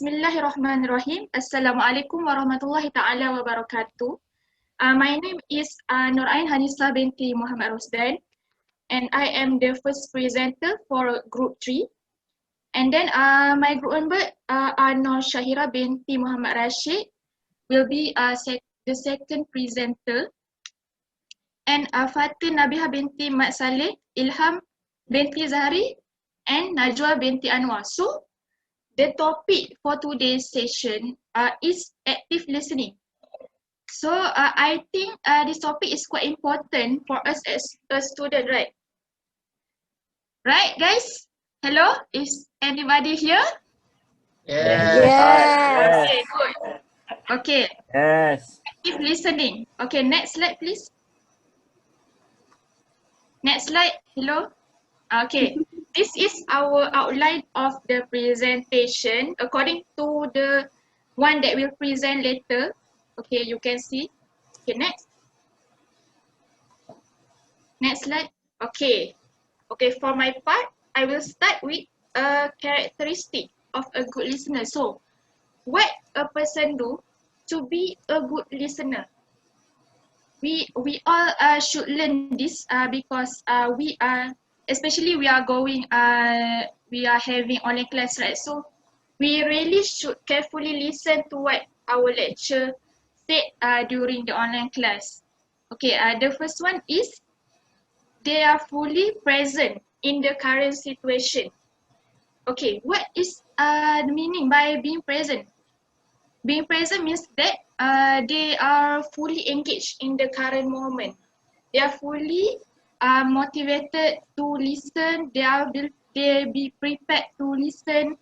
Bismillahirrahmanirrahim. Assalamualaikum warahmatullahi ta'ala wabarakatuh. My name is Nurain Hanisa binti Muhammad Rosdan, and I am the first presenter for Group 3. And then my group member Nur Shahira binti Muhammad Rashid will be the second presenter. And Fatin Nabiha binti Mat Saleh, Ilham binti Zahari, and Najwa binti Anwar. So, the topic for today's session is active listening. So I think this topic is quite important for us as a student, right? Right, guys? Hello? Is anybody here? Yes. Okay, good. Okay. Yes. Active listening. Okay, next slide, please. Next slide. Hello? Okay. This is our outline of the presentation according to the one that we'll present later. Okay, you can see. Okay, next. Next slide. Okay. Okay, for my part, I will start with a characteristic of a good listener. So, what a person do to be a good listener? We all should learn this because we are, especially we are going, we are having online class, right? So, we really should carefully listen to what our lecturer said during the online class. Okay, the first one is they are fully present in the current situation. Okay, what is the meaning by being present? Being present means that they are fully engaged in the current moment. They are fully motivated to listen. They be prepared to listen,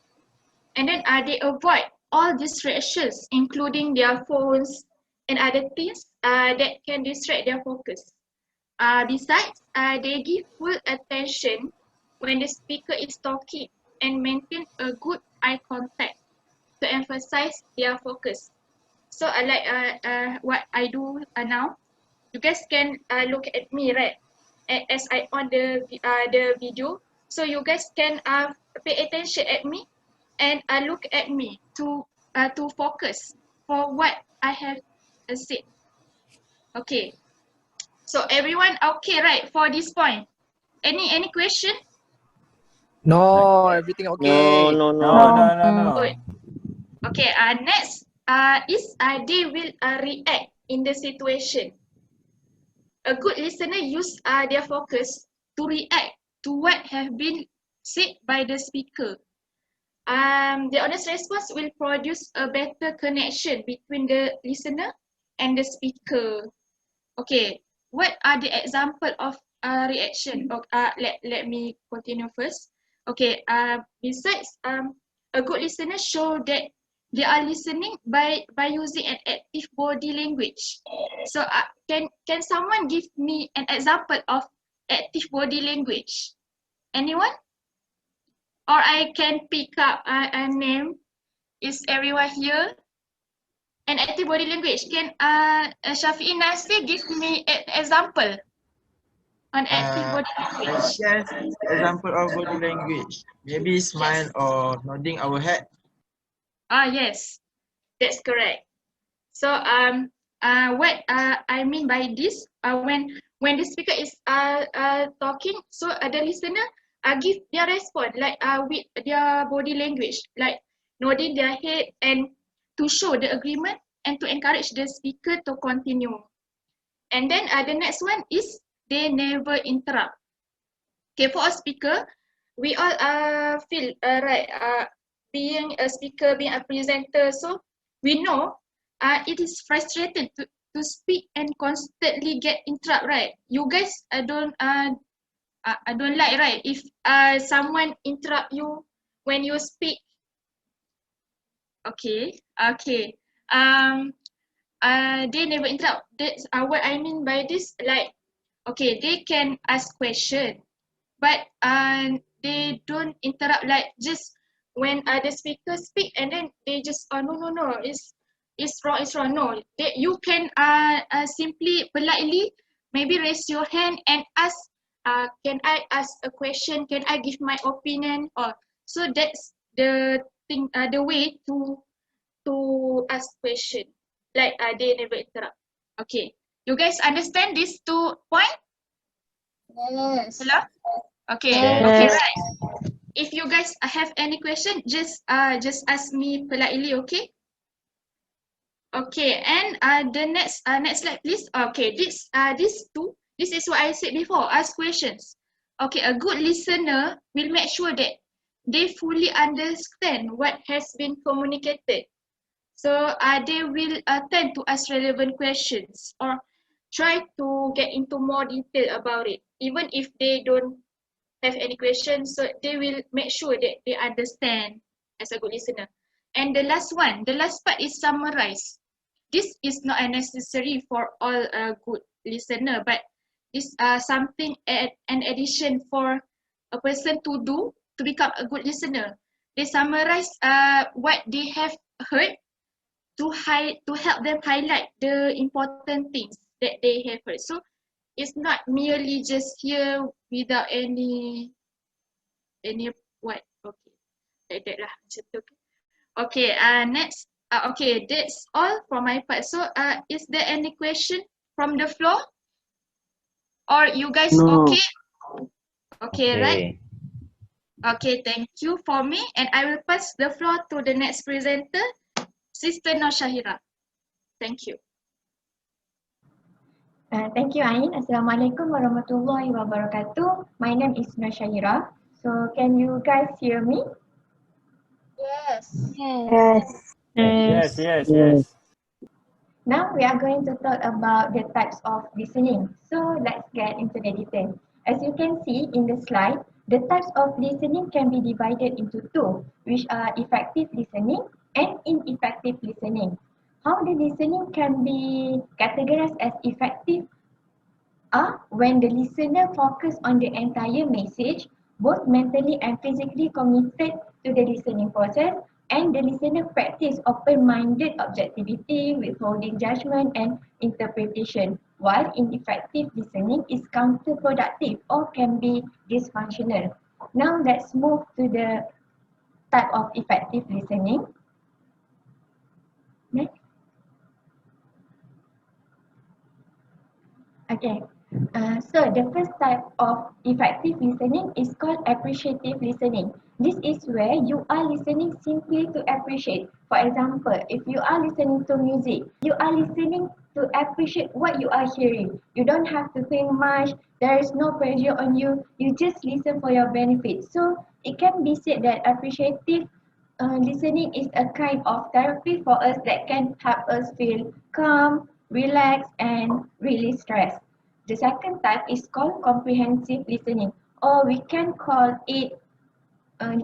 and then they avoid all distractions, including their phones and other things that can distract their focus. Besides, they give full attention when the speaker is talking and maintain a good eye contact to emphasize their focus. So, like what I do now, you guys can look at me, right? As I on the video, so you guys can pay attention at me and look at me to focus for what I have said. Okay. So everyone okay, right, for this point? Any question? No, everything okay. No. Good. Okay, next is they will react in the situation. A good listener use their focus to react to what have been said by the speaker. The honest response will produce a better connection between the listener and the speaker. Okay, what are the example of reaction? Let me continue first. Okay, besides a good listener show that they are listening by using an active body language. So can someone give me an example of active body language? Anyone? Or I can pick up a name. Is everyone here? An active body language. Can Shafi'i Nasir give me an example on active body language? Yes, example of body language. Maybe smile or nodding our head. Yes, that's correct. So what I mean by this, when the speaker is talking, so the listener give their response like with their body language, like nodding their head and to show the agreement and to encourage the speaker to continue. And then the next one is they never interrupt. Okay, for a speaker, we all feel right, being a speaker, being a presenter, so we know it is frustrating to speak and constantly get interrupt, right? You guys don't like, right, if someone interrupt you when you speak. Okay. They never interrupt. That's what I mean by this. Like, okay, they can ask question, but they don't interrupt. Like just when the speaker speak and then they just no, it's wrong. No, you can simply politely maybe raise your hand and ask. Can I ask a question? Can I give my opinion? Or so that's the the way to ask question. Like they never interrupt. Okay. You guys understand these 2 points? Yes. Hello? Okay. Yes. Okay, Yes. right. If you guys have any question, just ask me politely, okay? Okay, and the next slide, please. Okay, this is what I said before. Ask questions. Okay, a good listener will make sure that they fully understand what has been communicated. So they will tend to ask relevant questions or try to get into more detail about it, even if they don't have any questions. So they will make sure that they understand as a good listener. And the last part is summarize. This is not necessary for all good listener, but this something an addition for a person to do to become a good listener. They summarize what they have heard to help them highlight the important things that they have heard. So it's not merely just hear without any what, okay, like that lah macam tu. Okay, next, okay, that's all for my part. So is there any question from the floor, or you guys okay? Okay, right? Okay, thank you for me, and I will pass the floor to the next presenter, Sister Nur Shahira. Thank you. Thank you, Ain. Assalamualaikum warahmatullahi wabarakatuh. My name is Nur Shahira. So can you guys hear me? Yes. Yes, yes, yes, yes. Now we are going to talk about the types of listening. So let's get into the detail. As you can see in the slide, the types of listening can be divided into 2, which are effective listening and ineffective listening. How the listening can be categorized as effective are when the listener focus on the entire message, both mentally and physically committed to the listening process, and the listener practice open-minded objectivity, withholding judgment and interpretation, while ineffective listening is counterproductive or can be dysfunctional. Now let's move to the type of effective listening. Next. Okay. So the first type of effective listening is called appreciative listening. This is where you are listening simply to appreciate. For example, if you are listening to music, you are listening to appreciate what you are hearing. You don't have to think much. There is no pressure on you. You just listen for your benefit. So it can be said that appreciative listening is a kind of therapy for us that can help us feel calm, relax, and release stress. The second type is called comprehensive listening, or we can call it uh,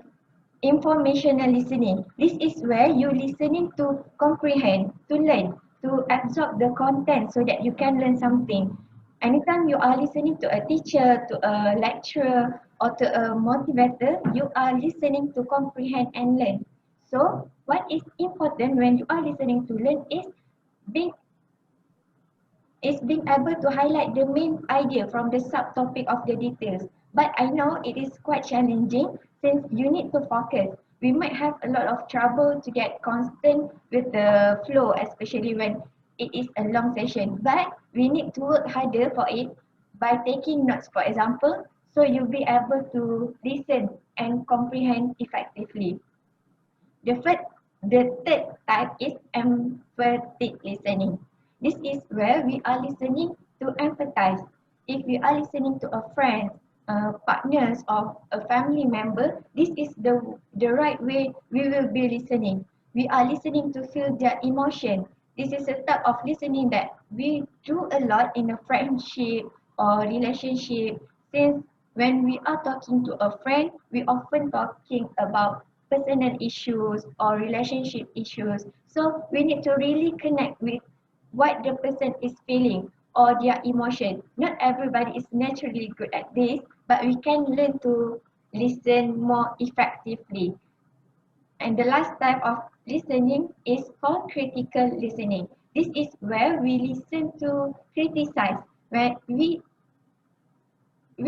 informational listening. This is where you listening to comprehend, to learn, to absorb the content so that you can learn something. Anytime you are listening to a teacher, to a lecturer, or to a motivator, you are listening to comprehend and learn. So, what is important when you are listening to learn being being able to highlight the main idea from the subtopic of the details. But I know it is quite challenging since you need to focus. We might have a lot of trouble to get constant with the flow, especially when it is a long session. But we need to work harder for it by taking notes, for example, so you'll be able to listen and comprehend effectively. The third type is emphatic listening. This is where we are listening to empathize. If we are listening to a friend, partners, or a family member, this is the right way we will be listening. We are listening to feel their emotion. This is a type of listening that we do a lot in a friendship or relationship, since when we are talking to a friend, we often talking about personal issues or relationship issues. So we need to really connect with what the person is feeling or their emotion. Not everybody is naturally good at this, but we can learn to listen more effectively. And the last type of listening is called critical listening. This is where we listen to criticize, where we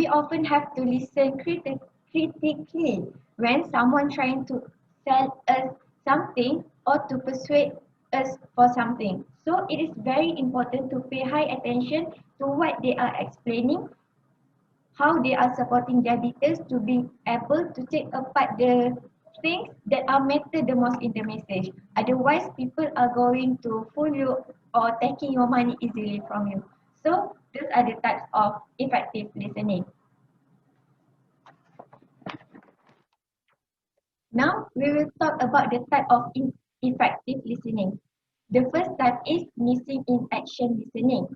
often have to listen critically when someone trying to sell us something or to persuade us for something. So it is very important to pay high attention to what they are explaining, how they are supporting their details to be able to take apart the things that are matter the most in the message. Otherwise, people are going to fool you or taking your money easily from you. So those are the types of effective listening. Now we will talk about the type of effective listening. The first type is missing in action listening.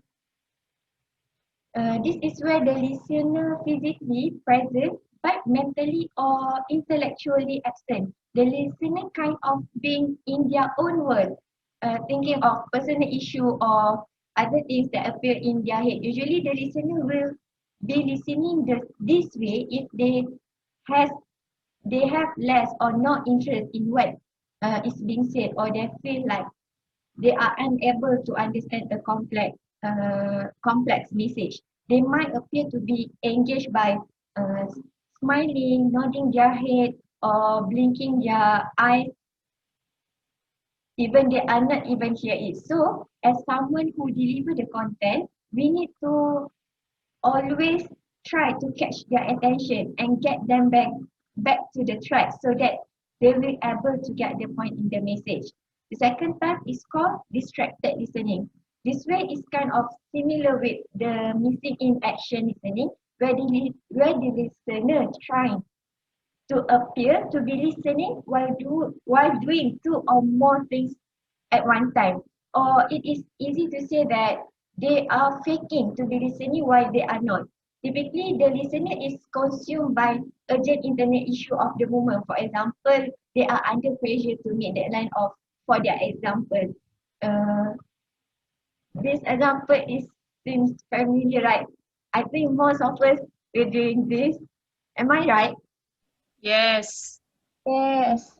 This is where the listener physically present but mentally or intellectually absent. The listener kind of being in their own world, thinking of personal issue or other things that appear in their head. Usually the listener will be listening this way if has they have less or no interest in what is being said, or they feel like they are unable to understand a complex message. They might appear to be engaged by uh, smiling, nodding their head, or blinking their eyes, even they are not even hear it. So, as someone who deliver the content, we need to always try to catch their attention and get them back to the track so that they will able to get the point in the message. The second type is called distracted listening. This way is kind of similar with the missing in action listening, where the listener trying to appear to be listening while doing two or more things at one time. Or it is easy to say that they are faking to be listening while they are not. Typically, the listener is consumed by urgent internet issue of the moment. For example, they are under pressure to meet deadline of for their example. Uh, this example is seems familiar, right? I think most of us are doing this. Am I right? Yes. Yes.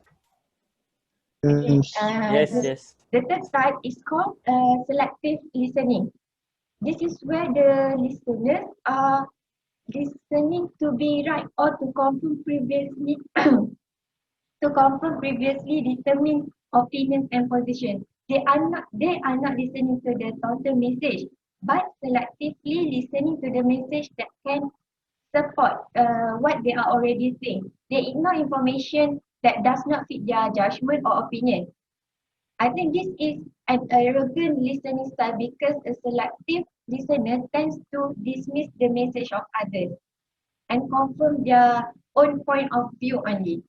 Okay. Yes. Yes, yes. The third type is called selective listening. This is where the listeners are listening to be right or to confirm previously determined opinions and positions. They are not listening to the total message, but selectively listening to the message that can support what they are already saying. They ignore information that does not fit their judgment or opinion. I think this is an arrogant listening style because a selective listener tends to dismiss the message of others and confirm their own point of view only.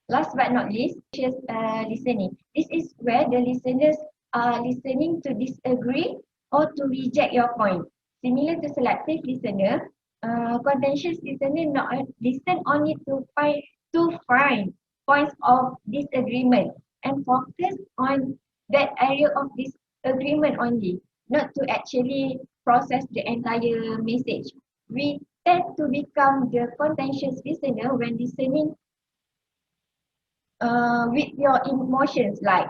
Last but not least, listening. This is where the listeners are listening to disagree or to reject your point. Similar to selective listener, contentious listener not listen only to find points of disagreement and focus on that area of disagreement only, not to actually process the entire message. We tend to become the contentious listener when listening with your emotions like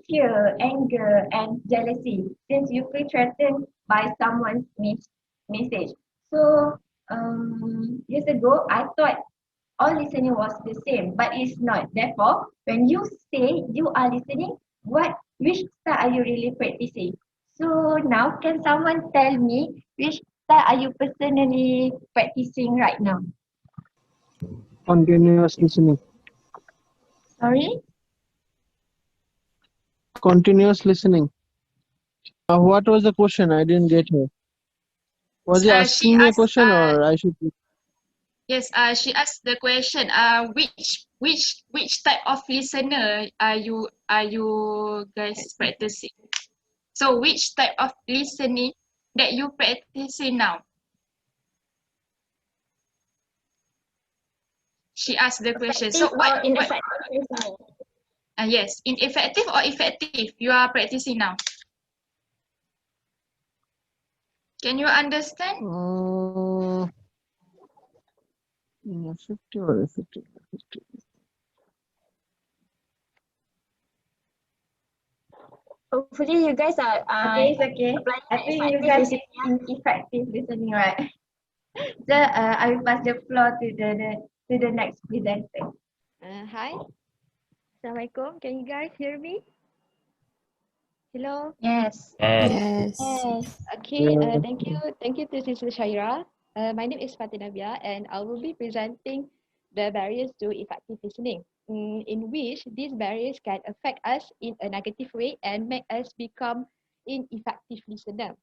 fear, anger, and jealousy, since you feel threatened by someone's message. So years ago, I thought all listening was the same, but it's not. Therefore, when you say you are listening, which style are you really practicing? So now, can someone tell me which style are you personally practicing right now? Continuous listening. Sorry? Continuous listening. What was the question? I didn't get it. Was he She asking me a asked. question or I should? Yes. She asked the question. Which type of listener are you guys practicing? So which type of listening that you practicing now? She asked the question. So Effective or ineffective listening? yes, ineffective or effective you are practicing now? Can you understand? Ineffective or effective? Hopefully you guys are okay, it's okay. I think you guys is effective listening, right? So I will pass the floor to the next presenter. Hi. Assalamualaikum. Can you guys hear me? Hello? Yes. Yes. Yes. Okay, Yeah. thank you. Thank you to Sister Shaira. My name is Fatina Bia and I will be presenting the barriers to effective listening, in which these barriers can affect us in a negative way and make us become ineffective listener,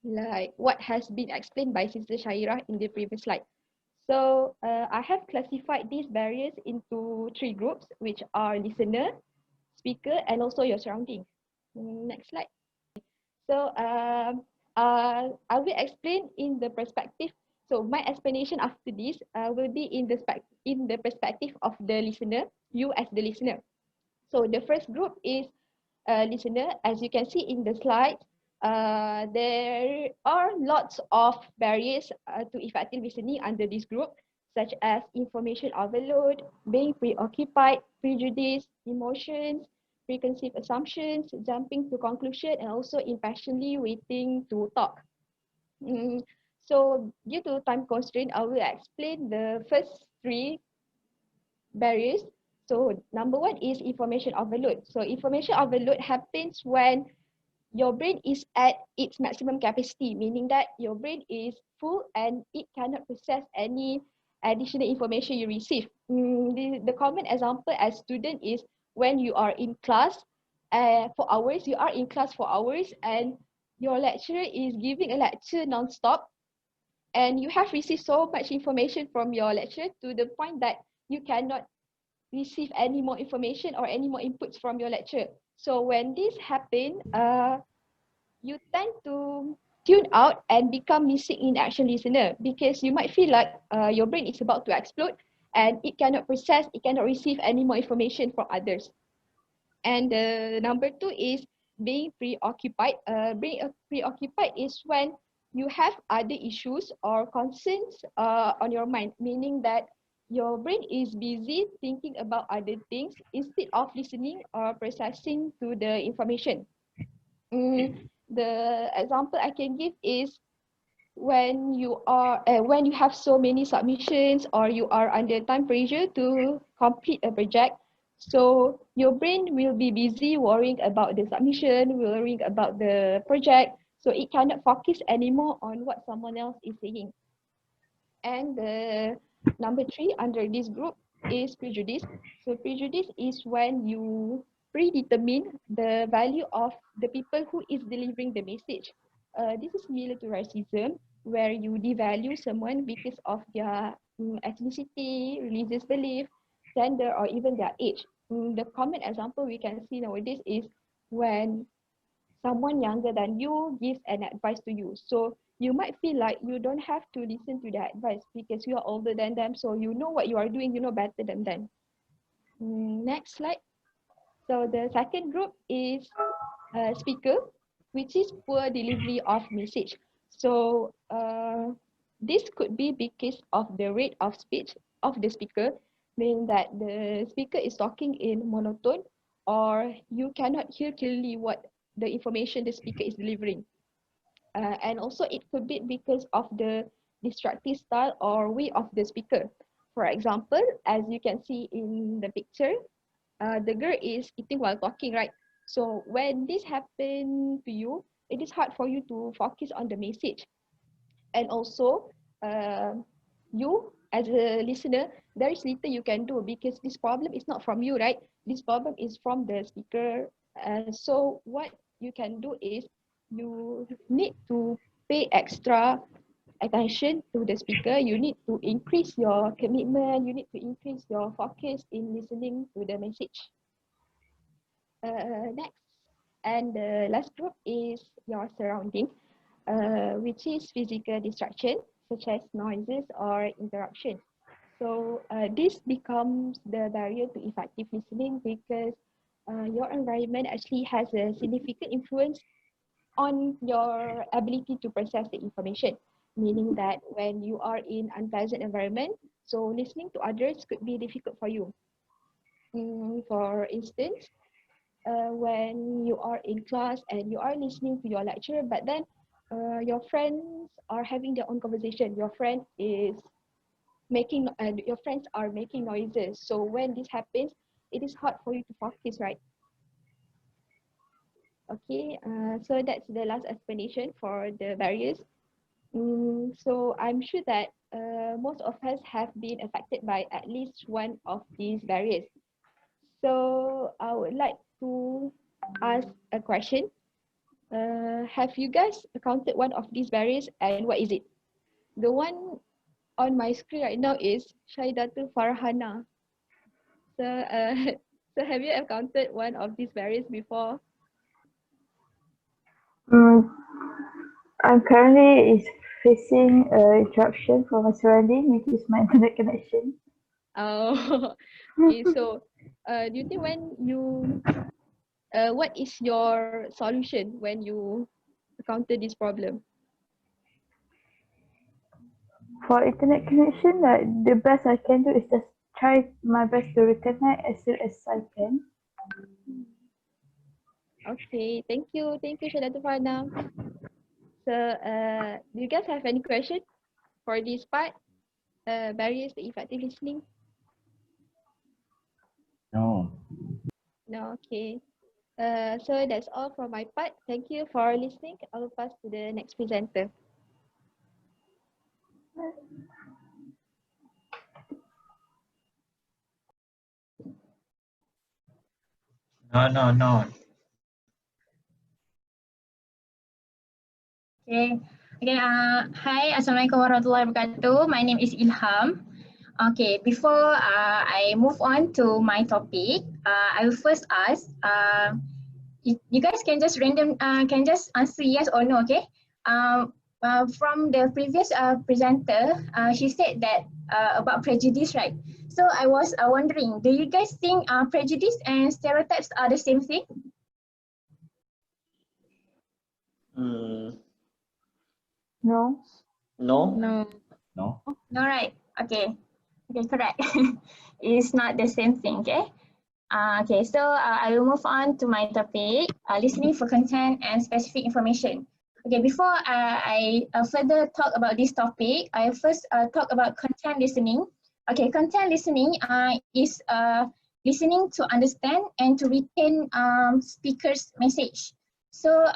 like what has been explained by Sister Shaira in the previous slide. So I have classified these barriers into three groups, which are listener, speaker, and also your surrounding. Next slide. So I will explain in the perspective. So my explanation after this will be in the perspective of the listener, you as the listener. So the first group is listener. As you can see in the slide, there are lots of barriers to effective listening under this group, such as information overload, being preoccupied, prejudice, emotions, preconceived assumptions, jumping to conclusion, and also impatiently waiting to talk. So due to time constraint, I will explain the first three barriers. So number one is information overload. So information overload happens when your brain is at its maximum capacity, meaning that your brain is full and it cannot process any additional information you receive. The common example as student is when you are in class for hours, you are in class for hours and your lecturer is giving a lecture non-stop and you have received so much information from your lecturer to the point that you cannot receive any more information or any more inputs from your lecturer. So when this happen, you tend to tune out and become missing in action listener because you might feel like your brain is about to explode and it cannot process, it cannot receive any more information from others. And number two is being preoccupied. Being preoccupied is when you have other issues or concerns on your mind, meaning that your brain is busy thinking about other things instead of listening or processing to the information. The example I can give is when you have so many submissions or you are under time pressure to complete a project, so your brain will be busy worrying about the submission, worrying about the project, so it cannot focus anymore on what someone else is saying. And the number three under this group is prejudice. So prejudice is when you predetermine the value of the people who is delivering the message. This is similar to racism, where you devalue someone because of their ethnicity, religious belief, gender, or even their age. The common example we can see nowadays is when someone younger than you gives an advice to you. So you might feel like you don't have to listen to their advice because you are older than them. So you know what you are doing, you know better than them. Next slide. So the second group is speaker, which is poor delivery of message. So this could be because of the rate of speech of the speaker, meaning that the speaker is talking in monotone or you cannot hear clearly what the information the speaker is delivering. And also it could be because of the distractive style or way of the speaker. For example, as you can see in the picture, the girl is eating while talking, right? So when this happen to you, it is hard for you to focus on the message. And also, uh, you as a listener, there is little you can do because this problem is not from you, right? This problem is from the speaker. So what you can do is you need to pay extra attention to the speaker. You need to increase your commitment. You need to increase your focus in listening to the message. Next. And the last group is your surrounding, which is physical distraction, such as noises or interruption. So this becomes the barrier to effective listening because your environment actually has a significant influence on your ability to process the information. Meaning that when you are in unpleasant environment, so listening to others could be difficult for you. For instance, when you are in class and you are listening to your lecturer, but then your friends are having their own conversation. Your friends are making noises. So when this happens, it is hard for you to focus, right? Okay, so that's the last explanation for the barriers. So I'm sure that most of us have been affected by at least one of these barriers. So I would like to ask a question. Have you guys encountered one of these barriers and what is it? The one on my screen right now is Shaidatul Farhana. So, so have you encountered one of these barriers before? I'm currently facing a interruption from my surrounding, which is my internet connection. Oh, okay. So, do you think when you, what is your solution when you encounter this problem? For internet connection, the best I can do is just try my best to reconnect as soon as I can. Okay, thank you, Shaidatul Farhana. So, do you guys have any question for this part? Barriers to effective listening? No. No, okay. So that's all from my part. Thank you for listening. I will pass to the next presenter. No. Okay. Hi, Assalamualaikum warahmatullahi wabarakatuh. My name is Ilham. Okay, before I move on to my topic, I will first ask, you guys can just can just answer yes or no, okay? From the previous presenter, she said that about prejudice, right? So I was wondering, do you guys think prejudice and stereotypes are the same thing? No. No. No. No. No, right? Okay. Okay, correct. It's not the same thing, okay? Okay, so I will move on to my topic, listening for content and specific information. Okay, before I further talk about this topic, I first talk about content listening. Okay, content listening is listening to understand and to retain speaker's message. So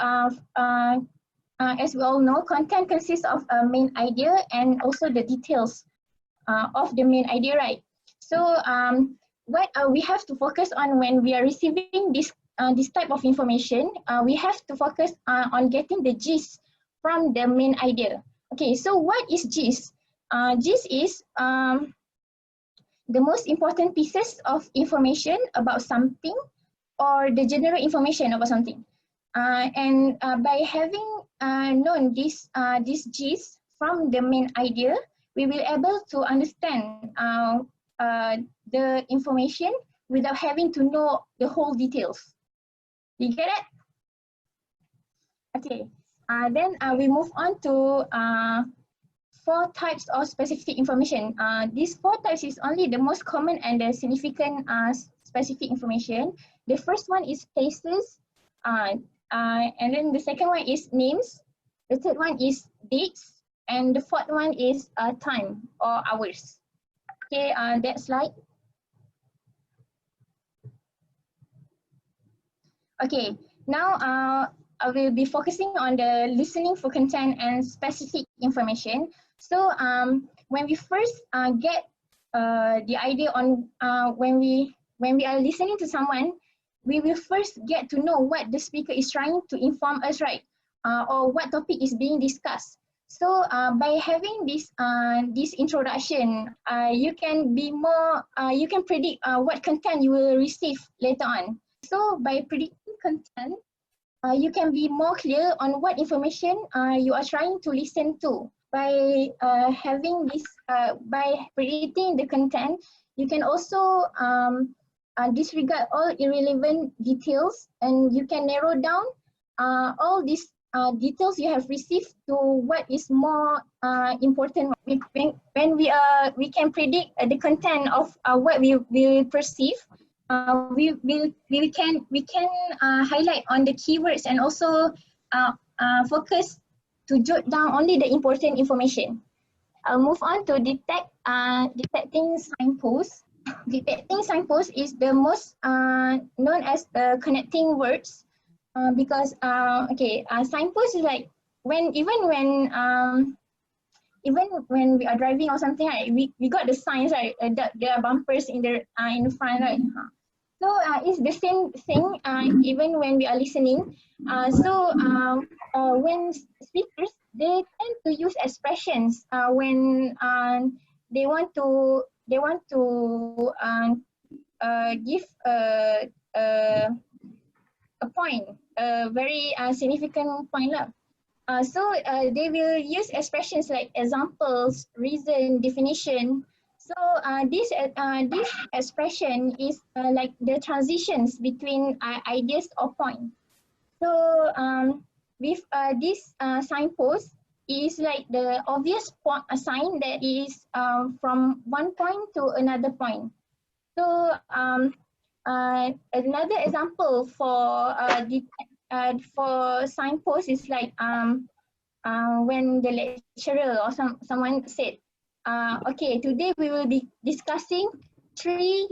as we all know, content consists of a main idea and also the details of the main idea, right? So what we have to focus on when we are receiving this type of information, we have to focus on getting the gist from the main idea. Okay, so what is gist? Gist is the most important pieces of information about something or the general information about something. And by having known this gist from the main idea, we will able to understand the information without having to know the whole details. You get it? Okay. Then we move on to 4 types of specific information. These 4 types is only the most common and the significant specific information. The first one is places, and then the second one is names. The third one is dates, and the fourth one is time or hours. Okay, that slide. Okay, now I will be focusing on the listening for content and specific information. So when we first get the idea on when we are listening to someone, we will first get to know what the speaker is trying to inform us, right? Or what topic is being discussed. So by having this introduction, you can be more, you can predict what content you will receive later on. So by predicting content, you can be more clear on what information you are trying to listen to. By having this, by predicting the content, you can also disregard all irrelevant details, and you can narrow down all these details you have received to what is more important. When we can predict the content of what we will perceive, we can highlight on the keywords and also focus to jot down only the important information. I'll move on to detecting signposts. detecting signpost is the most known as the connecting words because signpost is like even when we are driving or something, right, we got the signs, right, there are bumpers in the front, right. So it's the same thing even when we are listening. When speakers, they tend to use expressions when they want to give a point, a very significant point lah. They will use expressions like examples, reason, definition. So this expression is like the transitions between ideas or point. So with this signpost is like the obvious sign that is from one point to another point. So another example for signpost is like when the lecturer or someone said, okay, today we will be discussing three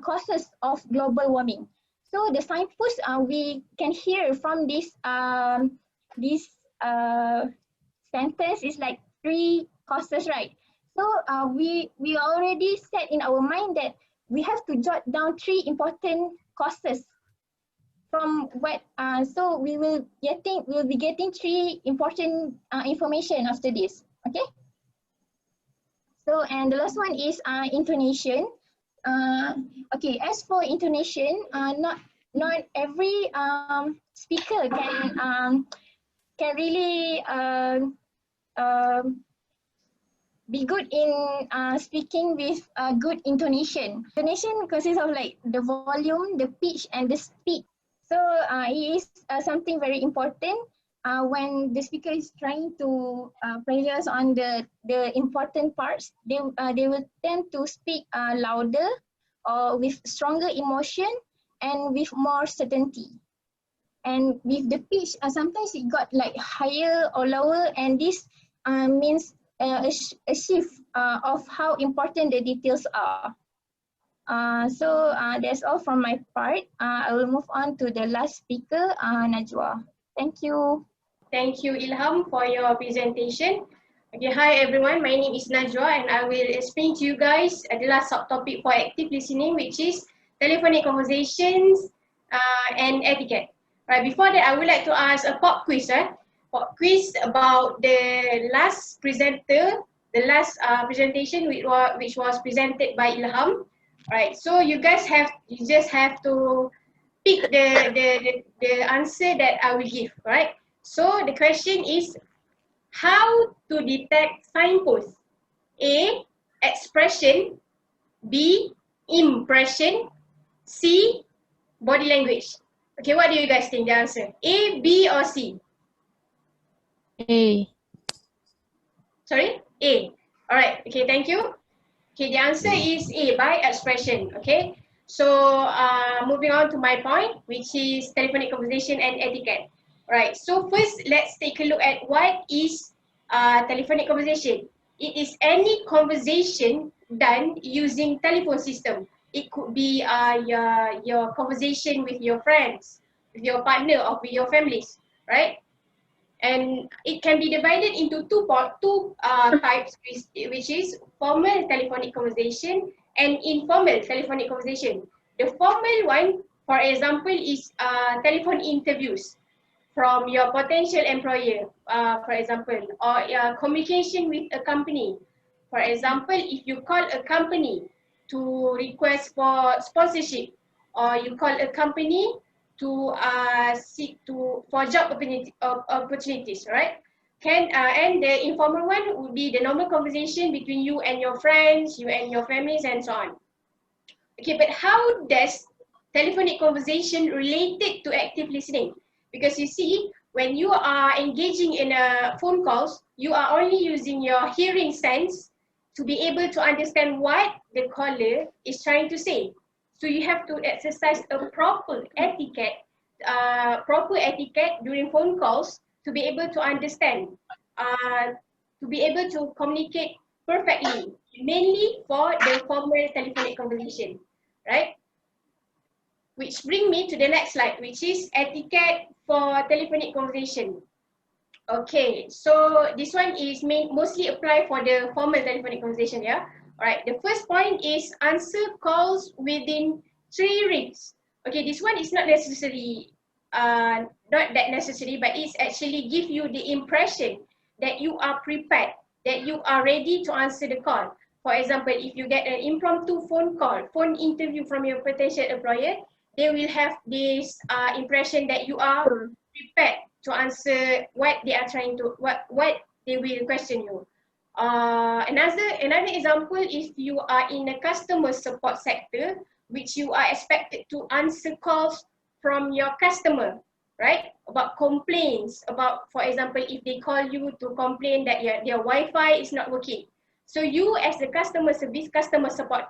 causes of global warming. So the signpost we can hear from this sentence is like three causes, right? So we already set in our mind that we have to jot down three important causes from what so we'll be getting three important information after this. Okay. So and the last one is intonation. Okay, as for intonation, not every speaker can really be good in speaking with good intonation. Intonation consists of like the volume, the pitch, and the speed. So it is something very important when the speaker is trying to pressure us on the important parts. They will tend to speak louder or with stronger emotion and with more certainty. And with the pitch, sometimes it got like higher or lower, and this means a shift of how important the details are. So that's all from my part. I will move on to the last speaker, Najwa. Thank you. Thank you, Ilham, for your presentation. Okay, hi everyone. My name is Najwa, and I will explain to you guys the last subtopic for active listening, which is telephonic conversations and etiquette. Right. Before that, I would like to ask a pop quiz. Pop quiz about the last presenter, the last presentation which was presented by Ilham. Right. So you just have to pick the answer that I will give. Right. So the question is, how to detect signposts? A, expression. B, impression. C, body language. Okay, what do you guys think the answer? A, B, or C? A. Sorry? A. Alright, okay, thank you. Okay, the answer is A, by expression. Okay, so moving on to my point, which is telephonic conversation and etiquette. Right, so first let's take a look at what is telephonic conversation. It is any conversation done using telephone system. It could be your conversation with your friends, with your partner, or with your families, right? And it can be divided into two types, which is formal telephonic conversation and informal telephonic conversation. The formal one, for example, is telephone interviews from your potential employer, for example, or communication with a company. For example, if you call a company to request for sponsorship, or you call a company to seek for job opportunities, right? And the informal one would be the normal conversation between you and your friends, you and your families, and so on. Okay, but how does telephonic conversation related to active listening? Because you see, when you are engaging in a phone calls, you are only using your hearing sense to be able to understand what the caller is trying to say. So you have to exercise a proper etiquette during phone calls to be able to understand, to be able to communicate perfectly, mainly for the formal telephonic conversation, right? Which bring me to the next slide, which is etiquette for telephonic conversation. Okay, so this one is mostly apply for the formal telephonic conversation, yeah? Alright, the first point is answer calls within 3 rings. Okay, this one is not necessary, not that necessary, but it's actually give you the impression that you are prepared, that you are ready to answer the call. For example, if you get an impromptu phone call, phone interview from your potential employer, they will have this impression that you are prepared to answer what they are trying to, what they will question you. Another example, if you are in a customer support sector, which you are expected to answer calls from your customer, right? About complaints, about, for example, if they call you to complain that their Wi-Fi is not working. So you as the customer service, customer support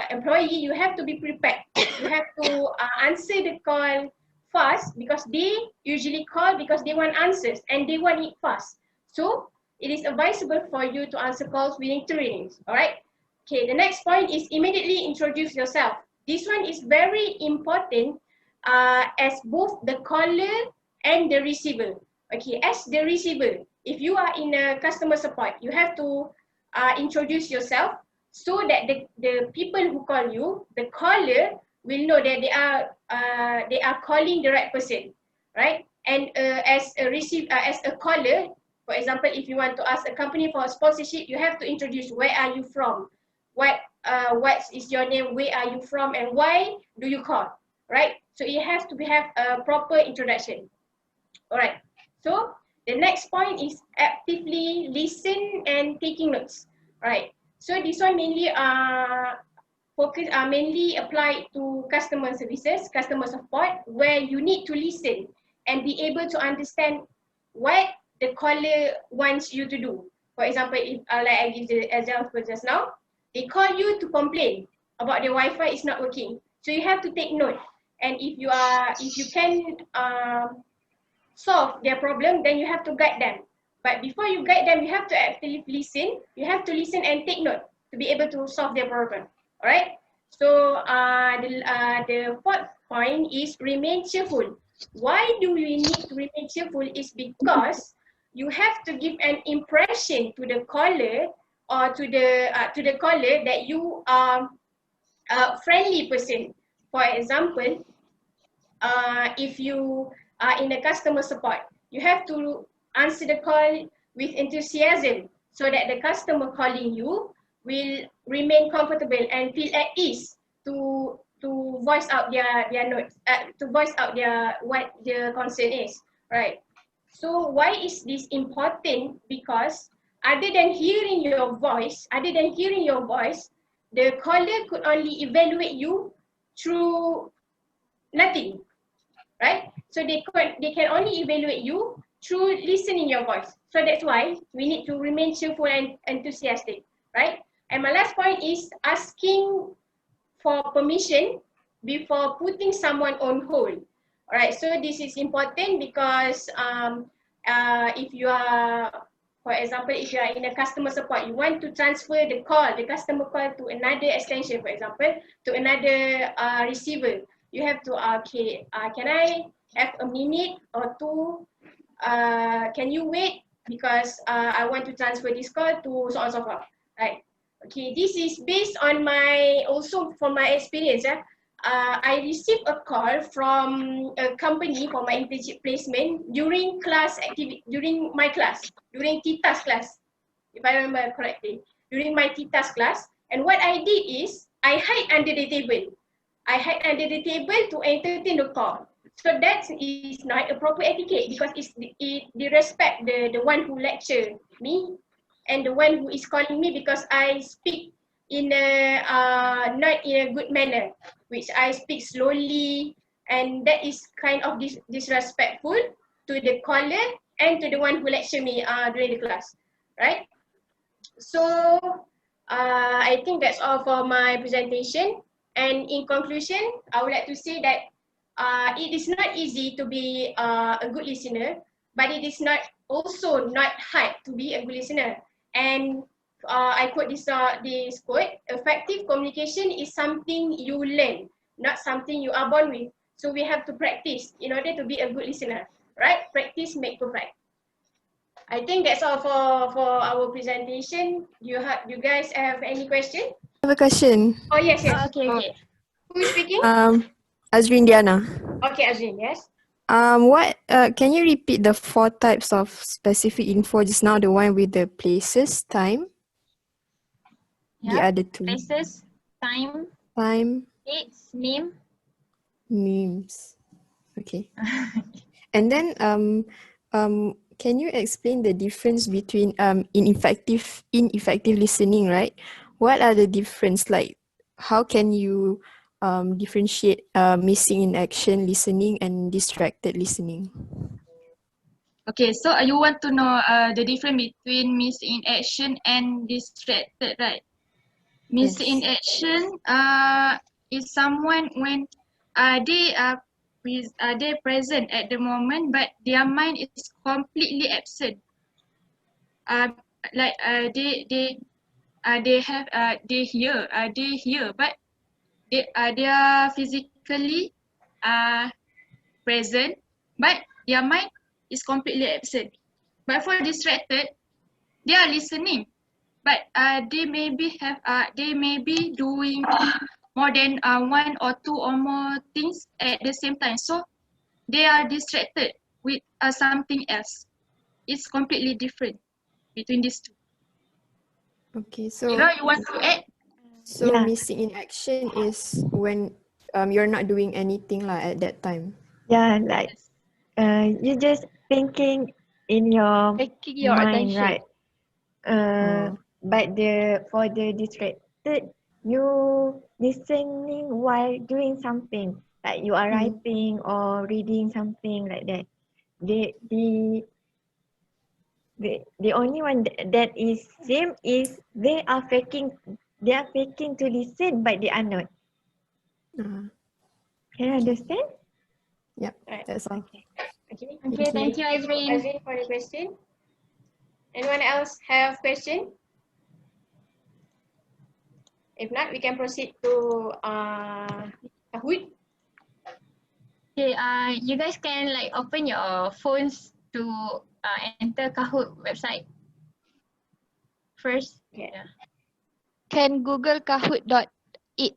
employee, you have to be prepared. You have to answer the call fast because they usually call because they want answers and they want it fast. So it is advisable for you to answer calls within 3 rings, all right? Okay, the next point is immediately introduce yourself. This one is very important as both the caller and the receiver. Okay, as the receiver, if you are in a customer support, you have to introduce yourself so that the people who call you, the caller, will know that they are calling the right person, right? And as a caller, for example, if you want to ask a company for a sponsorship, you have to introduce where are you from, what is your name, where are you from, and why do you call, right? So you have to have a proper introduction. All right. So the next point is actively listen and taking notes. All right. So this one mainly mainly applied to customer services, customer support, where you need to listen and be able to understand what the caller wants you to do. For example, if like I give the example just now, they call you to complain about the Wi-Fi is not working. So you have to take note. And if you can solve their problem, then you have to guide them. But before you guide them, you have to actively listen. You have to listen and take note to be able to solve their problem. All right. So the fourth point is remain cheerful. Why do we need to remain cheerful? Is because you have to give an impression to the caller or to the caller that you are a friendly person. For example, if you are in a customer support, you have to answer the call with enthusiasm so that the customer calling you will remain comfortable and feel at ease to voice out their notes, to voice out what their concern is, right? So why is this important? Because other than hearing your voice, the caller could only evaluate you through nothing, right? So they can only evaluate you through listening your voice. So that's why we need to remain cheerful and enthusiastic, right? And my last point is asking for permission before putting someone on hold. All right, so this is important because if you are, for example, if you are in a customer support, you want to transfer the customer call to another extension, for example, to another receiver. You have to, can I have a minute or two? Can you wait? Because I want to transfer this call to so on and so forth, right? Okay, this is based on also from my experience. I received a call from a company for my internship placement during my class, during TITAS class, if I remember correctly, during my TITAS class. And what I did is, I hide under the table. To entertain the call. So that is not a proper etiquette because they respect the one who lecture me and the one who is calling me because I speak in a not in a good manner, which I speak slowly, and that is kind of disrespectful to the caller and to the one who lecture me during the class, right? So I think that's all for my presentation. And in conclusion, I would like to say that it is not easy to be a good listener, but it is not hard to be a good listener. And I quote this quote, effective communication is something you learn, not something you are born with. So we have to practice in order to be a good listener, right? Practice make perfect. I think that's all for our presentation. You guys have any question? I have a question. Oh yes, yes. Okay, okay. Who is speaking? Azrin Diana. Okay, Azrin, yes. Can you repeat the 4 types of specific info just now? The one with the places, time, the Yeah. other 2. Places, time, dates, name. Names. Okay. And then can you explain the difference between ineffective listening, right? What are the difference, like how can you differentiate missing in action listening and distracted listening? Okay, so you want to know the difference between missing in action and distracted, right? Missing in action is someone when they present at the moment, but their mind is completely absent. They hear, but they are physically present, but their mind is completely absent. But for distracted, they are listening, but they may be doing more than 1 or 2 or more things at the same time. So they are distracted with something else. It's completely different between these two. Okay, so You want to add? So missing in action is when you're not doing anything at that time. Yeah, like you just thinking in your Taking your mind, attention. right? But for the distracted, you listening while doing something, like you are writing or reading something like that. The only one that is same is they are faking to listen, but they are not. Can you understand? Yep, Right. that's all. Okay. Okay, thank you, Azrin. Azrin for the question. Anyone else have question? If not, we can proceed to Ahood. Okay, you guys can like open your phones to enter Kahoot website first. Okay. Yeah. Can Google Kahoot.it.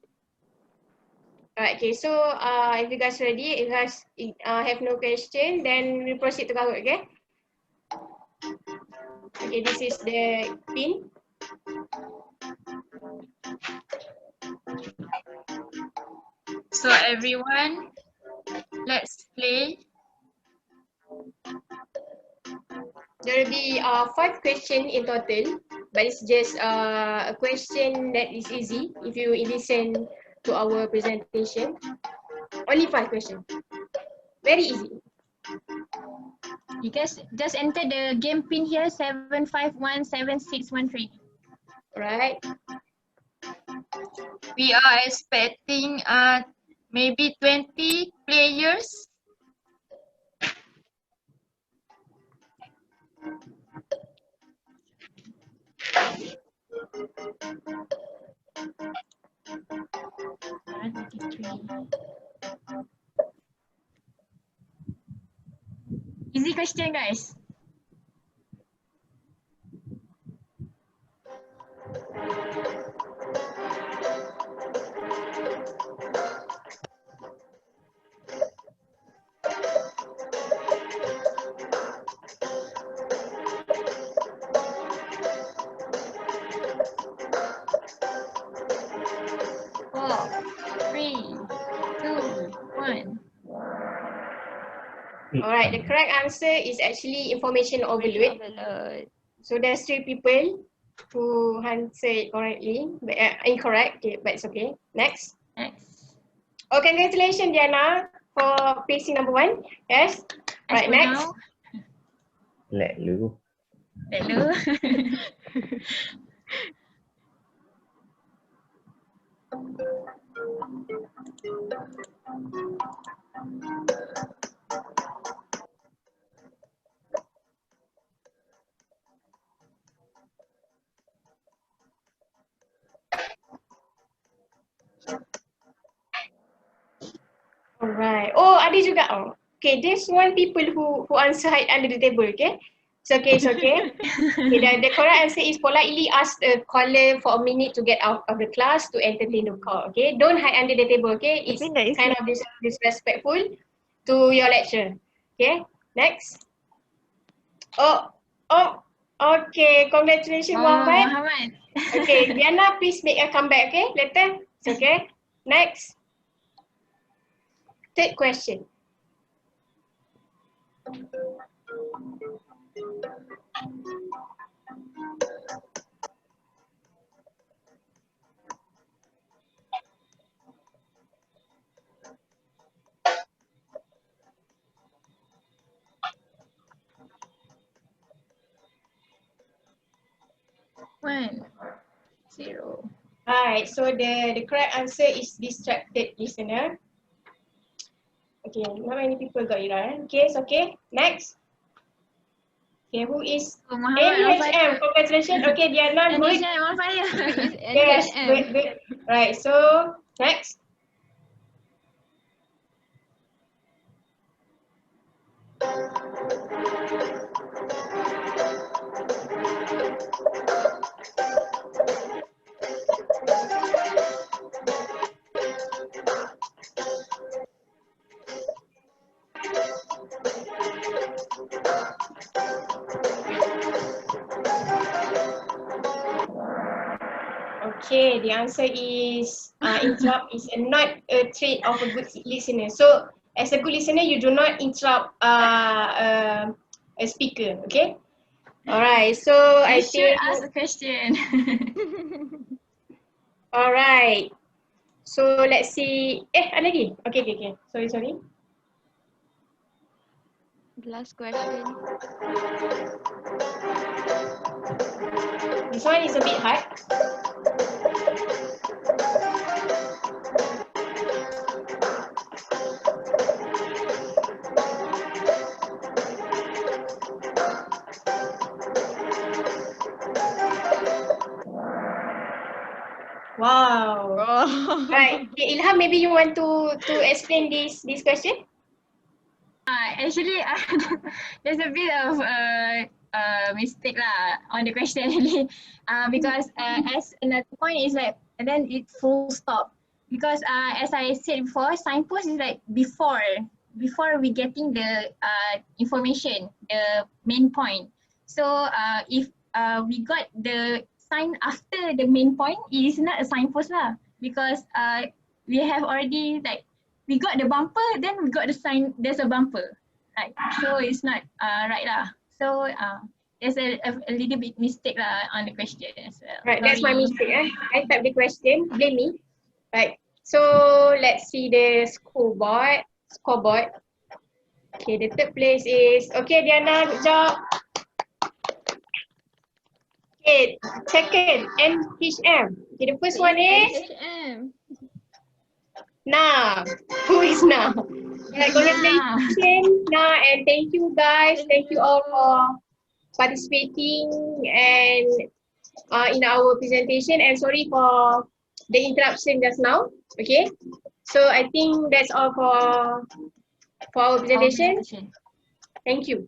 Alright, okay, so if you guys ready, if you guys have no question, then we proceed to Kahoot, okay? Okay, this is the pin. So everyone, let's play. There will be 5 questions in total, but it's just a question that is easy if you listen to our presentation. Only 5 questions. Very easy. You guys just enter the game pin here, 7517613. Right. We are expecting maybe 20 players. Easy question, guys. Four, three, two, one. Alright, the correct answer is actually information overload. So there's 3 people who answered correctly, but incorrect. Okay, but it's okay. Next. Next. Oh, congratulations, Diana, for placing number 1. Yes. Right, next. Let Lu. Hello. ada juga. Okay, there's one people who answer hide under the table, okay? It's okay, it's okay. Okay, the correct answer is politely ask the caller for a minute to get out of the class to entertain the call, okay? Don't hide under the table, okay? It's kind of disrespectful to your lecturer, okay? Next. Okay, congratulations, Muhammad. Okay, Diana, please make a comeback, okay? Later, it's okay. Next. Third question. One, zero. Alright, so the correct answer is distracted listener. Okay, not many people got it right. Okay, it's okay. Next. Okay, who is NHM? Congratulations. Okay, Diana, good. NHM on fire. Yes, good. Right, so next. Okay, the answer is interrupt is not a trait of a good listener. So, as a good listener, you do not interrupt a speaker. Okay. Alright. So I should think. ask a question. Alright. So let's see. Ada lagi? Okay. Sorry. Last question. This one is a bit hard. Wow. Right. Okay, Ilham, maybe you want to explain this question? Actually, there's a bit of mistake lah on the question actually. Because as another point is like, and then it's full stop. Because as I said before, signpost is like before we getting the information, the main point. So if we got the sign after the main point, it is not a signpost lah. Because we have already like, we got the bumper, then we got the sign, there's a bumper. Right. So it's not right lah. So there's a little bit mistake lah on the question as well. Right, that's my mistake. I typed the question, blame me. Right. So let's see the scoreboard. Okay, the third place is Diana, good job. Okay, second, NHM. Okay, the first one is Nah. Who is Nah? Congratulations, Nah, and thank you guys. Thank you all for participating and in our presentation, and sorry for the interruption just now. Okay, so I think that's all for our presentation. Thank you.